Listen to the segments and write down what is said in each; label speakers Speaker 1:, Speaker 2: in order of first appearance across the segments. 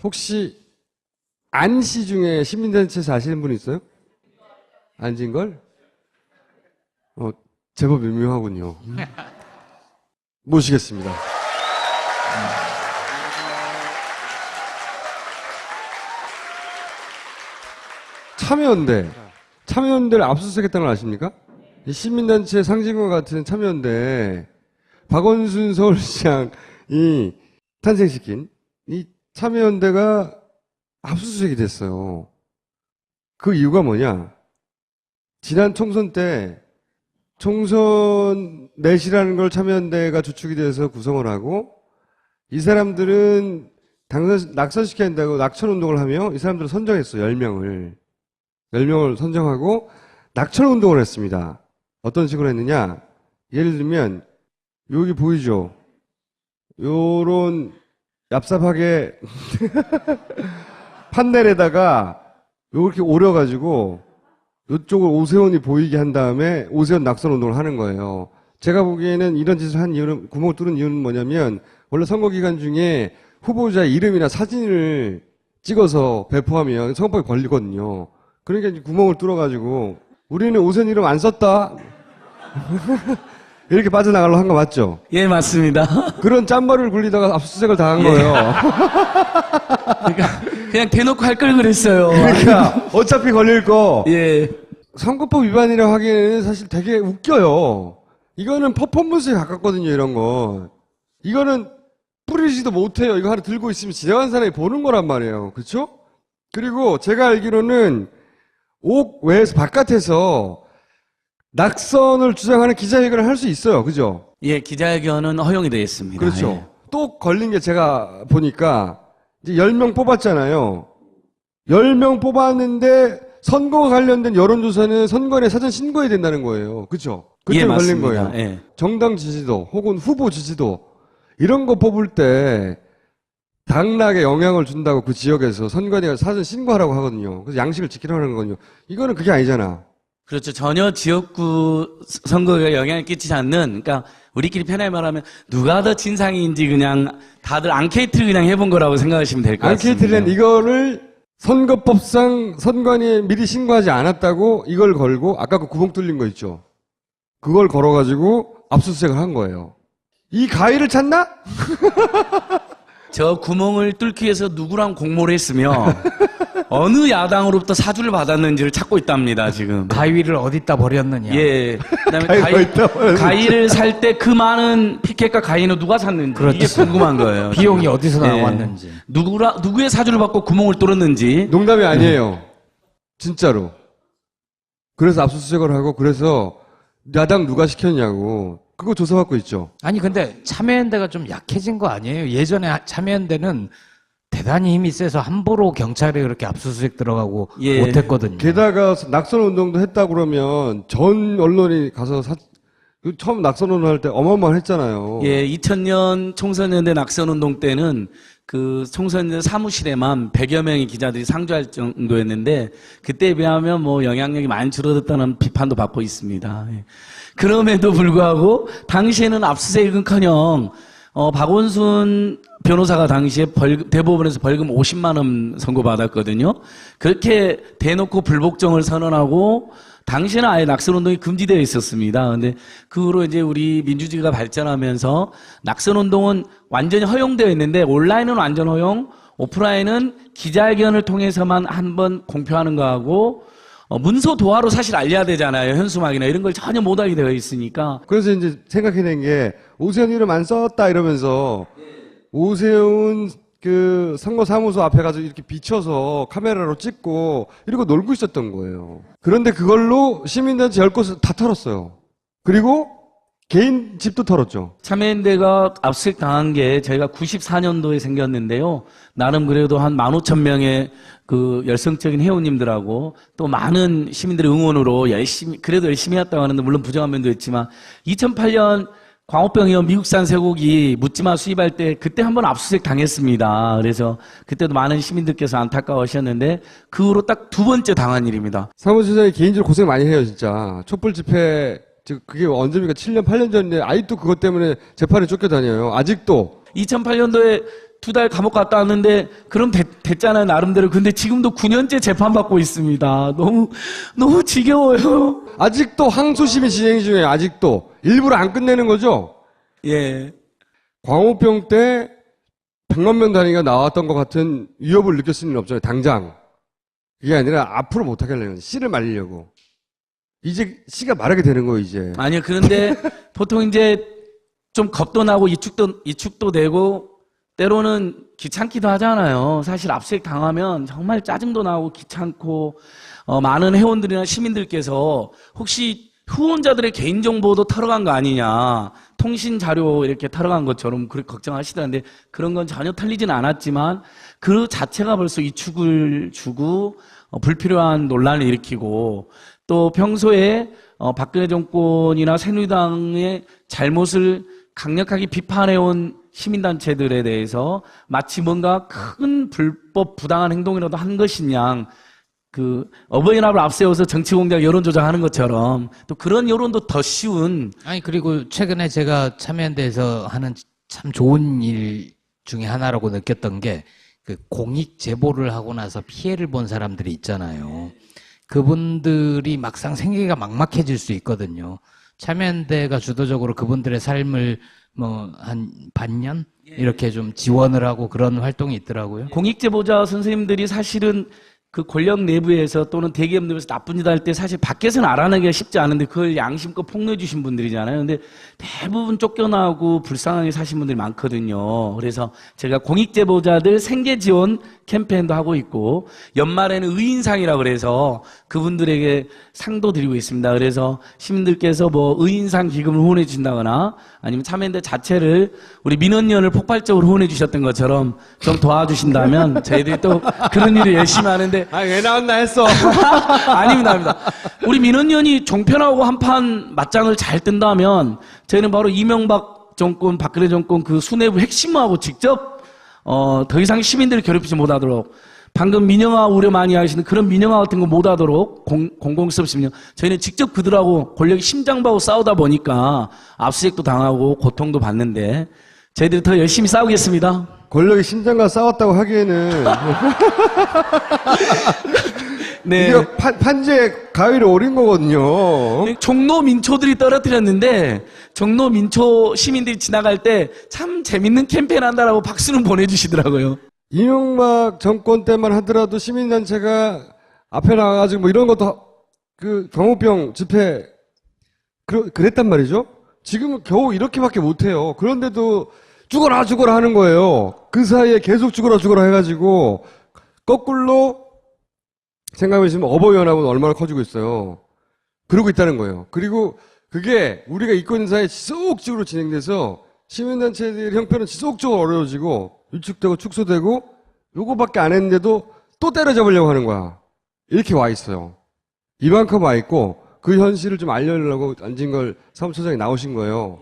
Speaker 1: 혹시 안씨 중에 시민단체에서 아시는 분 있어요? 안진걸? 제법 유명하군요. 모시겠습니다. 참여연대를 압수수색했다는 걸 아십니까? 이 시민단체 상징과 같은 참여연대, 박원순 서울시장이 탄생시킨 이 참여연대가 압수수색이 됐어요. 그 이유가 뭐냐? 지난 총선 때 총선 넷이라는 걸 참여연대가 주축이 돼서 구성을 하고, 이 사람들은 낙선시켜야 한다고 낙천운동을 하며 이 사람들을 선정했어요. 10명을 선정하고 낙천운동을 했습니다. 어떤 식으로 했느냐? 예를 들면 여기 보이죠? 요런 얍삽하게 판넬에다가 요렇게 오려가지고 이쪽을 오세훈이 보이게 한 다음에 오세훈 낙선운동을 하는 거예요. 제가 보기에는 이런 짓을 한 이유는, 구멍을 뚫은 이유는 뭐냐면, 원래 선거 기간 중에 후보자 이름이나 사진을 찍어서 배포하면 선거법에 걸리거든요. 그러니까 이제 구멍을 뚫어가지고 우리는 오세훈 이름 안 썼다 이렇게 빠져나가려고 한 거 맞죠?
Speaker 2: 예, 맞습니다.
Speaker 1: 그런 짠머리를 굴리다가 압수수색을 당한 거예요.
Speaker 2: 그러니까 그냥 대놓고 할 걸 그랬어요.
Speaker 1: 그러니까 어차피 걸릴 거.
Speaker 2: 예.
Speaker 1: 선거법 위반이라고 하기에는 사실 되게 웃겨요. 이거는 퍼포먼스에 가깝거든요, 이런 거. 이거는 뿌리지도 못해요. 이거 하나 들고 있으면 지나가는 사람이 보는 거란 말이에요. 그렇죠? 그리고 제가 알기로는 옥 외에서 바깥에서 낙선을 주장하는 기자회견을 할 수 있어요. 그죠?
Speaker 2: 예, 기자회견은 허용이 되어 있습니다.
Speaker 1: 그렇죠.
Speaker 2: 예.
Speaker 1: 또 걸린 게 제가 보니까 이제 10명 뽑았잖아요. 10명 뽑았는데 선거와 관련된 여론조사는 선관위에 사전 신고해야 된다는 거예요. 그렇죠? 그때
Speaker 2: 예,
Speaker 1: 걸린
Speaker 2: 맞습니다.
Speaker 1: 거예요.
Speaker 2: 예.
Speaker 1: 정당 지지도 혹은 후보 지지도 이런 거 뽑을 때 당락에 영향을 준다고 그 지역에서 선관위가 사전 신고하라고 하거든요. 그래서 양식을 지키라는 거거든요. 이거는 그게 아니잖아.
Speaker 2: 그렇죠. 전혀 지역구 선거에 영향을 끼치지 않는, 그러니까 우리끼리 편하게 말하면 누가 더 진상인지 그냥 다들 앙케이트를 그냥 해본 거라고 생각하시면 될 것 같습니다.
Speaker 1: 앙케이트는 이거를 선거법상 선관위에 미리 신고하지 않았다고 이걸 걸고, 아까 그 구멍 뚫린 거 있죠. 그걸 걸어가지고 압수수색을 한 거예요. 이 가위를 찾나?
Speaker 2: 저 구멍을 뚫기 위해서 누구랑 공모를 했으며 어느 야당으로부터 사주를 받았는지를 찾고 있답니다, 지금.
Speaker 3: 가위를 어디다 버렸느냐.
Speaker 2: 예. 그다음에
Speaker 1: 가위가 있다.
Speaker 2: 가위를 살 때 그 많은 피켓과 가위는 누가 샀는지
Speaker 3: 그렇죠.
Speaker 2: 이게 궁금한 거예요.
Speaker 3: 비용이 어디서
Speaker 2: 예.
Speaker 3: 나왔는지.
Speaker 2: 누구의 사주를 받고 구멍을 뚫었는지.
Speaker 1: 농담이 아니에요. 진짜로. 그래서 압수수색을 하고, 그래서 야당 누가 시켰냐고. 그거 조사받고 있죠.
Speaker 3: 아니 근데 참여연대가 좀 약해진 거 아니에요? 예전에 참여연대는 대단히 힘이 세서 함부로 경찰이 그렇게 압수수색 들어가고
Speaker 2: 예.
Speaker 3: 못했거든요.
Speaker 1: 게다가 낙선운동도 했다 그러면 전 언론이 가서 처음 낙선운동 할 때 어마어마한 했잖아요.
Speaker 2: 예, 2000년 총선연대 낙선운동 때는 그 총선연대 사무실에만 100여 명의 기자들이 상주할 정도였는데 그때에 비하면 뭐 영향력이 많이 줄어들었다는 비판도 받고 있습니다. 예. 그럼에도 불구하고 당시에는 압수수색은커녕 박원순 변호사가 당시에 대법원에서 벌금 50만 원 선고받았거든요. 그렇게 대놓고 불복종을 선언하고 당시에는 아예 낙선운동이 금지되어 있었습니다. 근데 그 후로 이제 우리 민주주의가 발전하면서 낙선운동은 완전히 허용되어 있는데 온라인은 완전 허용, 오프라인은 기자회견을 통해서만 한번 공표하는 거하고 문서 도화로 사실 알려야 되잖아요. 현수막이나 이런 걸 전혀 못하게 되어 있으니까.
Speaker 1: 그래서 이제 생각해낸 게 오세훈 이름 안 썼다 이러면서 오세훈 그 선거사무소 앞에 가서 이렇게 비춰서 카메라로 찍고 이러고 놀고 있었던 거예요. 그런데 그걸로 시민단체 10곳을 다 털었어요. 그리고 개인 집도 털었죠.
Speaker 2: 참여연대가 압수수색 당한 게 저희가 94년도에 생겼는데요. 나름 그래도 한 15,000명의 그 열성적인 회원님들하고 또 많은 시민들의 응원으로 그래도 열심히 했다고 하는데 물론 부정한 면도 있지만 2008년 광우병 의원 미국산 쇠고기 묻지마 수입할 때 그때 한번 압수수색 당했습니다. 그래서 그때도 많은 시민들께서 안타까워하셨는데 그 후로 딱 두 번째 당한 일입니다.
Speaker 1: 사무실장이 개인적으로 고생 많이 해요, 진짜. 촛불 집회, 그게 언제입니까? 7년, 8년 전인데 아직도 그것 때문에 재판에 쫓겨다녀요. 아직도.
Speaker 2: 2008년도에 2달 감옥 갔다 왔는데 그럼 됐잖아요 나름대로. 근데 지금도 9년째 재판받고 있습니다. 너무 지겨워요.
Speaker 1: 아직도 항소심이 진행 중이에요. 아직도 일부러 안 끝내는 거죠.
Speaker 2: 예.
Speaker 1: 광우병 때 100만 명 단위가 나왔던 것 같은 위협을 느낄 수는 없잖아요. 당장. 그게 아니라 앞으로 못하게 하려는 거예요. 씨를 말리려고. 이제 씨가 말하게 되는 거예요, 이제.
Speaker 2: 아니요. 그런데 보통 이제 좀 겁도 나고 이축도 되고 때로는 귀찮기도 하잖아요. 사실 압수수색 당하면 정말 짜증도 나고 귀찮고 많은 회원들이나 시민들께서 혹시 후원자들의 개인정보도 털어간 거 아니냐, 통신 자료 이렇게 털어간 것처럼 그렇게 걱정하시던데 그런 건 전혀 털리지는 않았지만 그 자체가 벌써 이축을 주고 불필요한 논란을 일으키고 또 평소에 박근혜 정권이나 새누리당의 잘못을 강력하게 비판해온 시민단체들에 대해서 마치 뭔가 큰 불법 부당한 행동이라도 한 것이냐, 그 어버이날을 앞세워서 정치 공작 여론 조작하는 것처럼 또 그런 여론도 더 쉬운.
Speaker 3: 아니, 그리고 최근에 제가 참여연대에서 하는 참 좋은 일 중에 하나라고 느꼈던 게 그 공익 제보를 하고 나서 피해를 본 사람들이 있잖아요. 그분들이 막상 생계가 막막해질 수 있거든요. 참여연대가 주도적으로 그분들의 삶을 뭐 한 반년 이렇게 좀 지원을 하고 그런 활동이 있더라고요.
Speaker 2: 공익제보자 선생님들이 사실은 그 권력 내부에서 또는 대기업 내부에서 나쁜 짓 할 때 사실 밖에서는 알아내기가 쉽지 않은데 그걸 양심껏 폭로해 주신 분들이잖아요. 근데 대부분 쫓겨나고 불쌍하게 사신 분들이 많거든요. 그래서 제가 공익제보자들 생계 지원 캠페인도 하고 있고 연말에는 의인상이라고 그래서 그분들에게 상도 드리고 있습니다. 그래서 시민들께서 뭐 의인상 기금을 후원해 주신다거나 아니면 참여연대 자체를 우리 민원연을 폭발적으로 후원해 주셨던 것처럼 좀 도와주신다면 저희들이 또 그런 일을 열심히 하는데
Speaker 1: 왜 나왔나 했어.
Speaker 2: 아닙니다. 우리 민원연이 종편하고 한판 맞짱을 잘 뜬다면 저희는 바로 이명박 정권, 박근혜 정권 그 수뇌부 핵심하고 직접 더 이상 시민들을 괴롭히지 못하도록 방금 민영화 우려 많이 하시는 그런 민영화 같은 거 못하도록 공공수업 심령 저희는 직접 그들하고 권력이 심장바고 싸우다 보니까 압수수색도 당하고 고통도 받는데 저희들이 더 열심히 싸우겠습니다.
Speaker 1: 권력이 심장과 싸웠다고 하기에는
Speaker 2: 네.
Speaker 1: 이게 판재 가위를 오린 거거든요.
Speaker 2: 종로 민초들이 떨어뜨렸는데 종로 민초 시민들이 지나갈 때 참 재밌는 캠페인 한다라고 박수는 보내주시더라고요.
Speaker 1: 이명박 정권 때만 하더라도 시민단체가 앞에 나가가지고 뭐 이런 것도 그 광우병 집회 그랬단 말이죠. 지금은 겨우 이렇게밖에 못해요. 그런데도 죽어라 하는 거예요. 그 사이에 계속 죽어라 해가지고 거꾸로 생각해보시면 어버이연합은 얼마나 커지고 있어요. 그러고 있다는 거예요. 그리고 그게 우리가 있고 있는 사이에 지속적으로 진행돼서 시민단체들 형편은 지속적으로 어려워지고 위축되고 축소되고 요거밖에 안 했는데도 또 때려잡으려고 하는 거야. 이렇게 와 있어요. 이만큼 와 있고 그 현실을 좀 알려주려고 안진걸 사무처장이 나오신 거예요.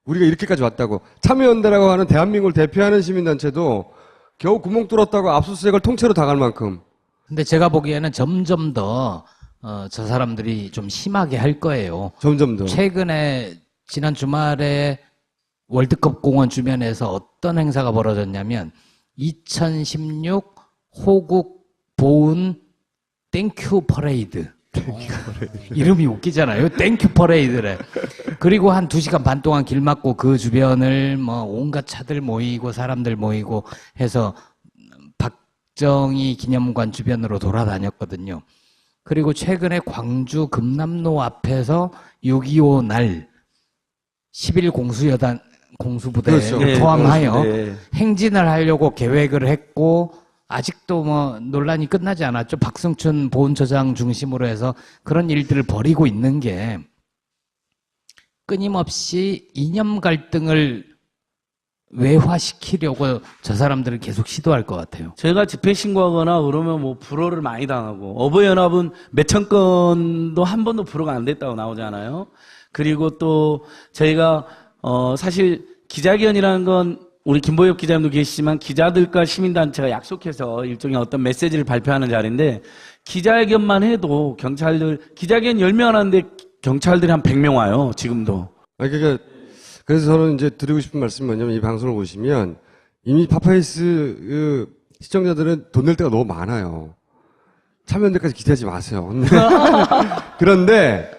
Speaker 1: 우리가 이렇게까지 왔다고. 참여연대라고 하는 대한민국을 대표하는 시민단체도 겨우 구멍 뚫었다고 압수수색을 통째로 당할 만큼.
Speaker 3: 근데 제가 보기에는 점점 더 저 사람들이 좀 심하게 할 거예요.
Speaker 1: 점점 더.
Speaker 3: 최근에 지난 주말에 월드컵 공원 주변에서 어떤 행사가 벌어졌냐면 2016 호국 보훈 땡큐 퍼레이드. 이름이 웃기잖아요. 땡큐 퍼레이드래. 그리고 한 2시간 반 동안 길 막고 그 주변을 뭐 온갖 차들 모이고 사람들 모이고 해서 박정희 기념관 주변으로 돌아다녔거든요. 그리고 최근에 광주 금남로 앞에서 6.25 날 11 공수여단 공수부대를
Speaker 1: 그렇죠.
Speaker 3: 포함하여
Speaker 2: 네.
Speaker 3: 행진을 하려고 계획을 했고 아직도 뭐 논란이 끝나지 않았죠. 박승춘 보훈처장 중심으로 해서 그런 일들을 벌이고 있는 게 끊임없이 이념 갈등을 외화시키려고 저 사람들은 계속 시도할 것 같아요.
Speaker 2: 저희가 집회 신고하거나 그러면 뭐 불허를 많이 당하고 어버이연합은 몇천 건도 한 번도 불허가 안 됐다고 나오잖아요. 그리고 또 저희가 사실 기자회견이라는 건 우리 김보엽 기자님도 계시지만 기자들과 시민단체가 약속해서 일종의 어떤 메시지를 발표하는 자리인데 기자회견만 해도 경찰들 기자회견 10명 하는데 경찰들이 한 100명 와요. 지금도.
Speaker 1: 그러니까 그래서 저는 이제 드리고 싶은 말씀이 뭐냐면 이 방송을 보시면 이미 파파이스 시청자들은 돈 낼 데가 너무 많아요. 참여연대까지 기대하지 마세요. 그런데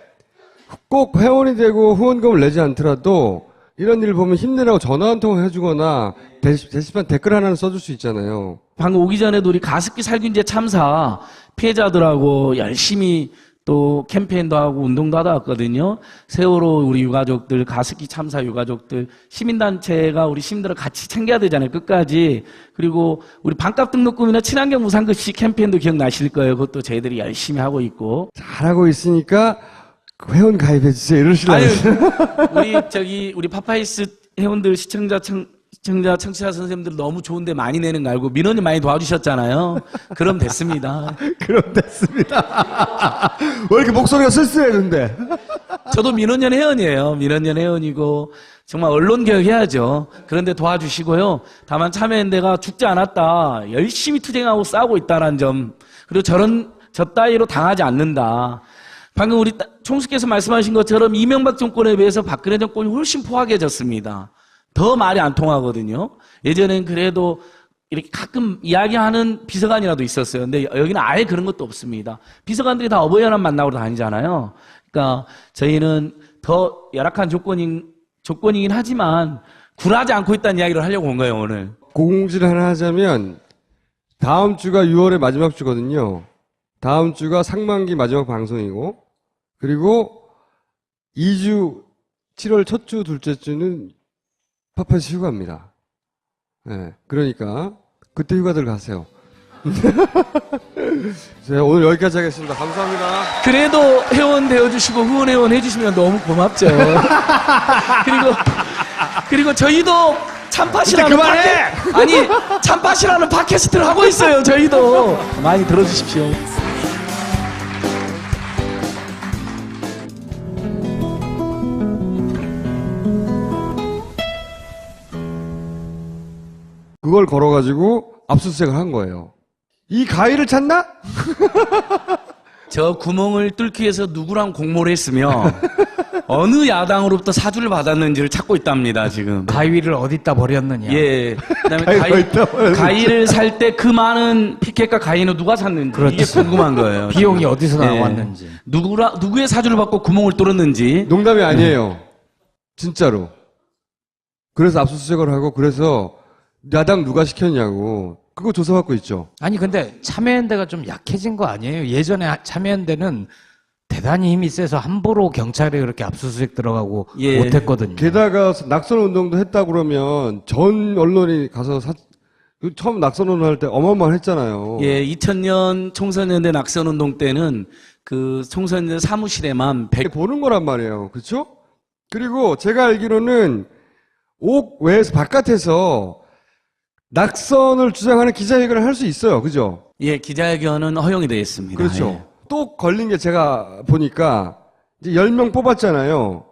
Speaker 1: 꼭 회원이 되고 후원금을 내지 않더라도 이런 일 보면 힘내라고 전화 한 통 해주거나 게시판 댓글 하나는 써줄 수 있잖아요.
Speaker 2: 방금 오기 전에도 우리 가습기 살균제 참사 피해자들하고 열심히 또 캠페인도 하고 운동도 하다 왔거든요. 세월호 우리 유가족들, 가습기 참사 유가족들, 시민단체가 우리 시민들을 같이 챙겨야 되잖아요. 끝까지. 그리고 우리 반값 등록금이나 친환경 무상급식 캠페인도 기억나실 거예요. 그것도 저희들이 열심히 하고 있고.
Speaker 1: 잘하고 있으니까 회원 가입해주세요. 이러시려고.
Speaker 2: 아유, 우리 파파이스 회원들 시청자, 청취자 선생님들 너무 좋은데 많이 내는 거 알고 민원이 많이 도와주셨잖아요. 그럼 됐습니다.
Speaker 1: 그럼 됐습니다. 왜 이렇게 목소리가 쓸쓸해는데?
Speaker 2: 저도 민원연 회원이에요. 민원연 회원이고 정말 언론 개혁해야죠. 그런데 도와주시고요. 다만 참여연대가 죽지 않았다. 열심히 투쟁하고 싸우고 있다는 점. 그리고 저 따위로 당하지 않는다. 방금 우리 총수께서 말씀하신 것처럼 이명박 정권에 비해서 박근혜 정권이 훨씬 포악해졌습니다. 더 말이 안 통하거든요. 예전엔 그래도 이렇게 가끔 이야기하는 비서관이라도 있었어요. 근데 여기는 아예 그런 것도 없습니다. 비서관들이 다 어버이연합 만나고 다니잖아요. 그러니까 저희는 더 열악한 조건이긴 하지만 굴하지 않고 있다는 이야기를 하려고 온 거예요, 오늘.
Speaker 1: 공지를 하나 하자면 다음 주가 6월의 마지막 주거든요. 다음 주가 상반기 마지막 방송이고 그리고 2주 7월 첫 주 둘째 주는 파파이스 휴가입니다. 네, 그러니까 그때 휴가들 가세요. 제가 오늘 여기까지 하겠습니다. 감사합니다.
Speaker 2: 그래도 회원 되어주시고 후원 회원 해주시면 너무 고맙죠. 그리고 저희도 참팟이라는 팟캐스트를 하고 있어요. 저희도 많이 들어주십시오.
Speaker 1: 그걸 걸어가지고 압수수색을 한 거예요. 이 가위를 찾나?
Speaker 2: 저 구멍을 뚫기 위해서 누구랑 공모를 했으며 어느 야당으로부터 사주를 받았는지를 찾고 있답니다, 지금.
Speaker 3: 가위를 어디다 버렸느냐.
Speaker 2: 예. 그다음에 가위를 살 때 그 많은 피켓과 가위는 누가 샀는지
Speaker 3: 그렇죠.
Speaker 2: 이게 궁금한 거예요.
Speaker 3: 비용이
Speaker 2: 지금.
Speaker 3: 어디서
Speaker 2: 예.
Speaker 3: 나왔는지.
Speaker 2: 누구의 사주를 받고 구멍을 뚫었는지.
Speaker 1: 농담이 아니에요. 진짜로. 그래서 압수수색을 하고 그래서 야당 누가 시켰냐고 그거 조사받고 있죠.
Speaker 3: 아니 근데 참여연대가 좀 약해진 거 아니에요? 예전에 참여연대는 대단히 힘이 세서 함부로 경찰에 그렇게 압수수색 들어가고
Speaker 2: 예.
Speaker 3: 못했거든요.
Speaker 1: 게다가 낙선 운동도 했다 그러면 전 언론이 가서 처음 낙선 운동 할 때 어마어마했잖아요.
Speaker 2: 예, 2000년 총선연대 낙선운동 때는 그 총선연대 사무실에만
Speaker 1: 보는 거란 말이에요. 그렇죠? 그리고 제가 알기로는 옥 외에서 바깥에서 낙선을 주장하는 기자회견을 할 수 있어요. 그죠?
Speaker 2: 예, 기자회견은 허용이 되어 있습니다.
Speaker 1: 그렇죠.
Speaker 2: 예.
Speaker 1: 또 걸린 게 제가 보니까 이제 10명 뽑았잖아요.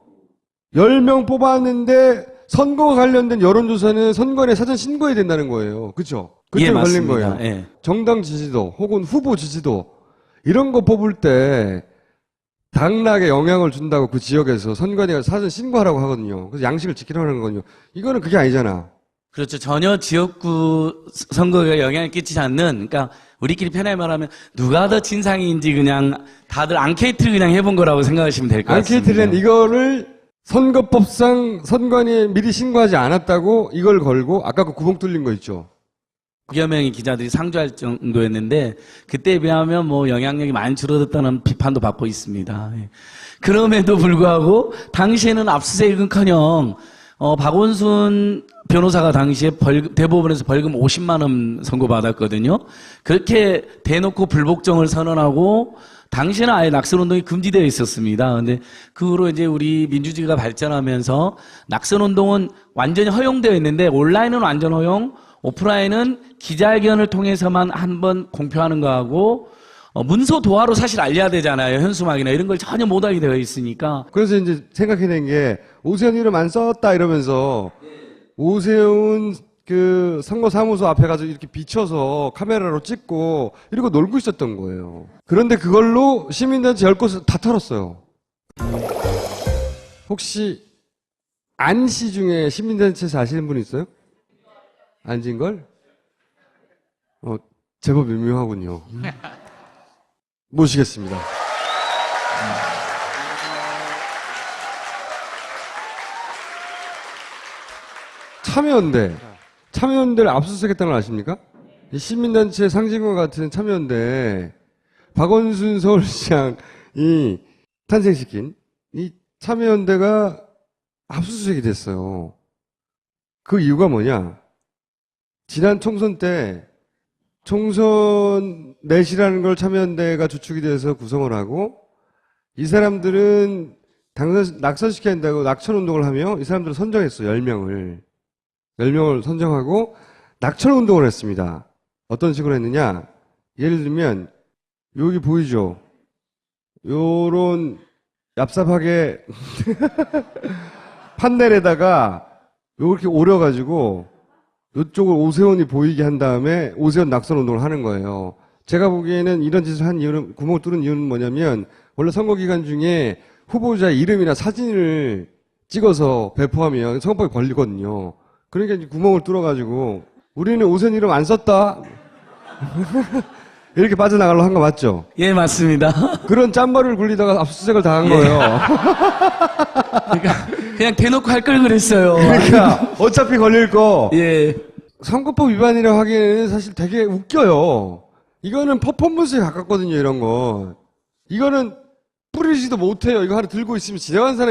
Speaker 1: 10명 뽑았는데 선거와 관련된 여론조사는 선관위에 사전 신고해야 된다는 거예요. 그렇죠? 그때
Speaker 2: 예,
Speaker 1: 걸린
Speaker 2: 맞습니다.
Speaker 1: 거예요.
Speaker 2: 예.
Speaker 1: 정당 지지도 혹은 후보 지지도 이런 거 뽑을 때 당락에 영향을 준다고 그 지역에서 선관위가 사전 신고하라고 하거든요. 그래서 양식을 지키라는 거거든요. 이거는 그게 아니잖아.
Speaker 2: 그렇죠. 전혀 지역구 선거에 영향을 끼치지 않는, 그러니까 우리끼리 편하게 말하면 누가 더 진상인지 그냥 다들 앙케이트를 그냥 해본 거라고 생각하시면 될 것 같습니다.
Speaker 1: 앙케이트는 이거를 선거법상 선관위에 미리 신고하지 않았다고 이걸 걸고 아까 그 구멍 뚫린 거 있죠.
Speaker 2: 9여 명의 기자들이 상주할 정도였는데 그때에 비하면 뭐 영향력이 많이 줄어들었다는 비판도 받고 있습니다. 예. 그럼에도 불구하고 당시에는 압수수색은커녕 박원순 변호사가 당시에 대법원에서 벌금 50만 원 선고받았거든요. 그렇게 대놓고 불복종을 선언하고 당시에는 아예 낙선운동이 금지되어 있었습니다. 근데 그 후로 이제 우리 민주주의가 발전하면서 낙선운동은 완전히 허용되어 있는데 온라인은 완전 허용, 오프라인은 기자회견을 통해서만 한번 공표하는 거하고 문서 도화로 사실 알려야 되잖아요. 현수막이나 이런 걸 전혀 못하게 되어 있으니까.
Speaker 1: 그래서 이제 생각해낸 게 오세훈 이름 안 썼다 이러면서 오세훈 그 선거사무소 앞에 가서 이렇게 비춰서 카메라로 찍고 이러고 놀고 있었던 거예요. 그런데 그걸로 시민단체 10곳을 다 털었어요. 혹시 안시 중에 시민단체에서 아시는 분 있어요? 안 진 걸? 제법 유명하군요. 모시겠습니다. 참여연대를 압수수색했다는 걸 아십니까? 이 시민단체 상징과 같은 참여연대, 박원순 서울시장이 탄생시킨 이 참여연대가 압수수색이 됐어요. 그 이유가 뭐냐? 지난 총선 때 총선 넷이라는 걸 참여연대가 주축이 돼서 구성을 하고, 이 사람들은 낙선시켜야 한다고 낙천운동을 하며 이 사람들을 선정했어요. 10명을. 10명을 선정하고 낙천운동을 했습니다. 어떤 식으로 했느냐? 예를 들면 여기 보이죠? 요런 얍삽하게 판넬에다가 요렇게 오려가지고 이쪽을 오세훈이 보이게 한 다음에 오세훈 낙선운동을 하는 거예요. 제가 보기에는 이런 짓을 한 이유는, 구멍을 뚫은 이유는 뭐냐면, 원래 선거 기간 중에 후보자 이름이나 사진을 찍어서 배포하면 선거법에 걸리거든요. 그러니까 이제 구멍을 뚫어가지고, 우리는 오세훈 이름 안 썼다. 이렇게 빠져나가려고 한 거 맞죠?
Speaker 2: 예, 맞습니다.
Speaker 1: 그런 짠머리를 굴리다가 압수수색을 당한 거예요.
Speaker 2: 그러니까 그냥 대놓고 할 걸 그랬어요.
Speaker 1: 그러니까 어차피 걸릴 거.
Speaker 2: 예.
Speaker 1: 선거법 위반이라고 하기에는 사실 되게 웃겨요. 이거는 퍼포먼스에 가깝거든요, 이런 거. 이거는 뿌리지도 못해요. 이거 하나 들고 있으면 지나간 사람이